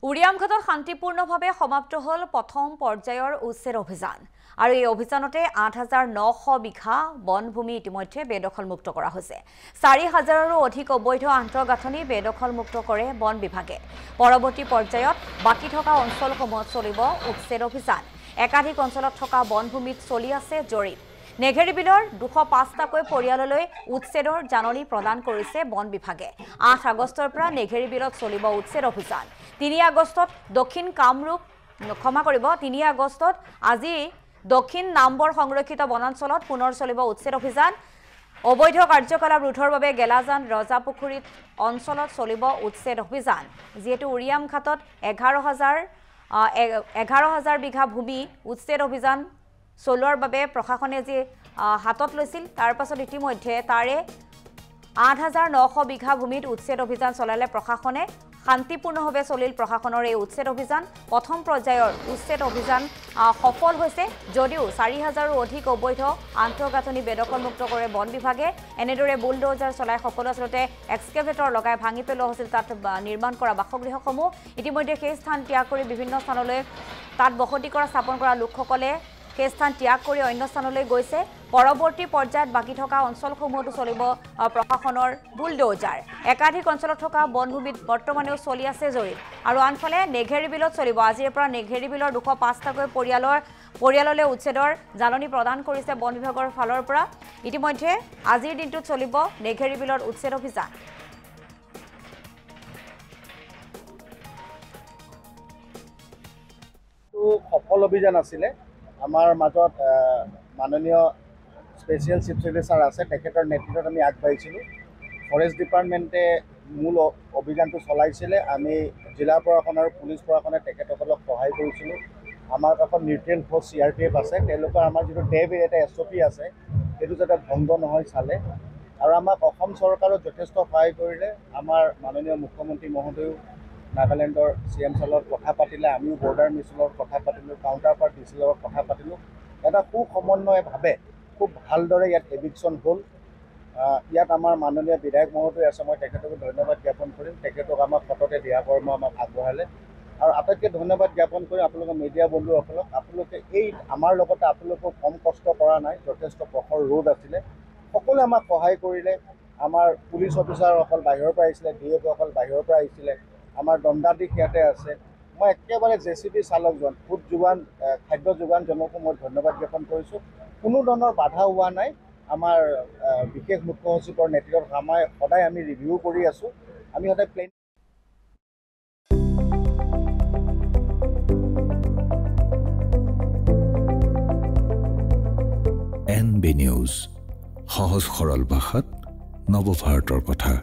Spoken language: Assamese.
উৰিয়ামঘাটত শান্তিপূৰ্ণভাৱে সমাপ্ত হ'ল প্ৰথম পৰ্যায়ৰ উচ্ছেদ অভিযান আৰু এই অভিযানতে ৮৯০০ বিঘা বনভূমি ইতিমধ্যে বেদখলমুক্ত কৰা হৈছে ৪০০০ৰো অধিক অবৈধ আন্তঃগাঁথনি বেদখলমুক্ত কৰে বন বিভাগে পৰৱৰ্তী পৰ্যায়ত বাকি থকা অঞ্চলসমূহত চলিব উচ্ছেদ অভিযান একাধিক অঞ্চলত থকা বনভূমিত চলি আছে জৰীপ নেঘেৰিবিলৰ ২০৫টাকৈ পৰিয়াললৈ উচ্ছেদৰ জাননী প্ৰদান কৰিছে বন বিভাগে ৮ আগষ্টৰ পৰা নেঘেৰিবিলত চলিব উচ্ছেদ অভিযান ৩ আগষ্টত দক্ষিণ কামৰূপ ক্ষমা কৰিব ৩ আগষ্টত আজি দক্ষিণ নাম্বৰ সংৰক্ষিত বনাঞ্চলত পুনৰ চলিব উচ্ছেদ অভিযান অবৈধ কাৰ্যকলাপ ৰোধৰ বাবে গেলাজান ৰজাপুখুৰীত অঞ্চলত চলিব উচ্ছেদ অভিযান যেহেতু উৰিয়ামঘাটত ১১,০০০ বিঘা ভূমি উচ্ছেদ অভিযান চলোৱাৰ বাবে প্ৰশাসনে যে হাতত লৈছিল তাৰ পাছত ইতিমধ্যে তাৰে ৮৯০০ বিঘা ভূমিত উচ্ছেদ অভিযান চলালে প্ৰশাসনে শান্তিপূৰ্ণভাৱে চলিল প্ৰশাসনৰ এই উচ্ছেদ অভিযান প্ৰথম পৰ্যায়ৰ উচ্ছেদ অভিযান সফল হৈছে যদিও ৪০০০ৰো অধিক অবৈধ আন্তঃগাঁথনি বেদখলমুক্ত কৰে বন বিভাগে এনেদৰে বুলডোজাৰ চলাই সকলো আচলতে এক্সকেভেটৰ লগাই ভাঙি পেলোৱা হৈছিল তাত নিৰ্মাণ কৰা বাসগৃহসমূহ ইতিমধ্যে সেই স্থান ত্যাগ কৰি বিভিন্ন স্থানলৈ তাত বসতি কৰা স্থাপন কৰা লোকসকলে সেই স্থান ত্যাগ কৰি অন্য স্থানলৈ গৈছে পৰৱৰ্তী পৰ্যায়ত বাকি থকা অঞ্চলসমূহতো চলিব প্ৰশাসনৰ বুলডোজাৰ একাধিক অঞ্চলত থকা বনভূমিত বৰ্তমানেও চলি আছে জৰীপ আৰু আনফালে নেঘেৰিবিলত চলিব আজিৰ পৰা নেঘেৰিবিলৰ ২০৫টাকৈ পৰিয়াললৈ উচ্ছেদৰ জাননী প্ৰদান কৰিছে বন বিভাগৰ ফালৰ পৰা ইতিমধ্যে আজিৰ দিনটোত চলিব নেঘেৰিবিলৰ উচ্ছেদ অভিযান সফল অভিযান আছিলে আমাৰ মাজত মাননীয় স্পেচিয়েল চিফ ছেক্ৰেটাৰী আছে তেখেতৰ নেতৃত্বত আমি আগবাঢ়িছিলোঁ ফৰেষ্ট ডিপাৰ্টমেণ্টে মূল অভিযানটো চলাইছিলে আমি জিলা প্ৰশাসন আৰু পুলিচ প্ৰশাসনে তেখেতসকলক সহায় কৰিছিলোঁ আমাৰ কাষত নিউট্ৰিয়েণ্ট ফ'ৰ্চ CRPF আছে তেওঁলোকৰ আমাৰ যিটো ডেভ এটা SOP আছে সেইটো যাতে ভংগ নহয় চালে আৰু আমাক অসম চৰকাৰত যথেষ্ট সহায় কৰিলে আমাৰ মাননীয় মুখ্যমন্ত্ৰী মহোদয়েও নাগালেণ্ডৰ CM লগত কথা পাতিলে আমিও বৰ্ডাৰ মিছনৰ কথা পাতিলোঁ কাউণ্টাৰ পাৰ্ট DC লগত কথা পাতিলোঁ এটা সুসমন্বয়ভাৱে খুব ভালদৰে ইয়াত এভিকশ্যন হ'ল ইয়াত আমাৰ মাননীয় বিধায়ক মহোদয় আছে মই তেখেতক ধন্যবাদ জ্ঞাপন কৰিম তেখেতক আমাক সততে দিহা কৰ্ম আমাক আগবঢ়ালে আৰু আটাইতকৈ ধন্যবাদ জ্ঞাপন কৰিম আপোনালোকৰ মিডিয়া বন্ধুসকলক আপোনালোকে এই আমাৰ লগতে আপোনালোকক কম কষ্ট কৰা নাই যথেষ্ট প্ৰখৰ ৰ'দ আছিলে সকলোৱে আমাক সহায় কৰিলে আমাৰ পুলিচ অফিচাৰসকল বাহিৰৰ পৰা আহিছিলে DFসকল বাহিৰৰ পৰা আহিছিলে আমাৰ দণ্ডাধীশ ইয়াতে আছে মই একেবাৰে JCB চালকজন ফুড যোগান খাদ্য যোগানজনকো মই ধন্যবাদ জ্ঞাপন কৰিছোঁ কোনো ধৰণৰ বাধা হোৱা নাই আমাৰ বিশেষ মুখ্য সচিবৰ নেতৃত্বত সদায় আমি ৰিভিউ কৰি আছোঁ আমি সদায় প্লেন NB নিউজ সহজ সৰল ভাষাত নৱভাৰতৰ কথা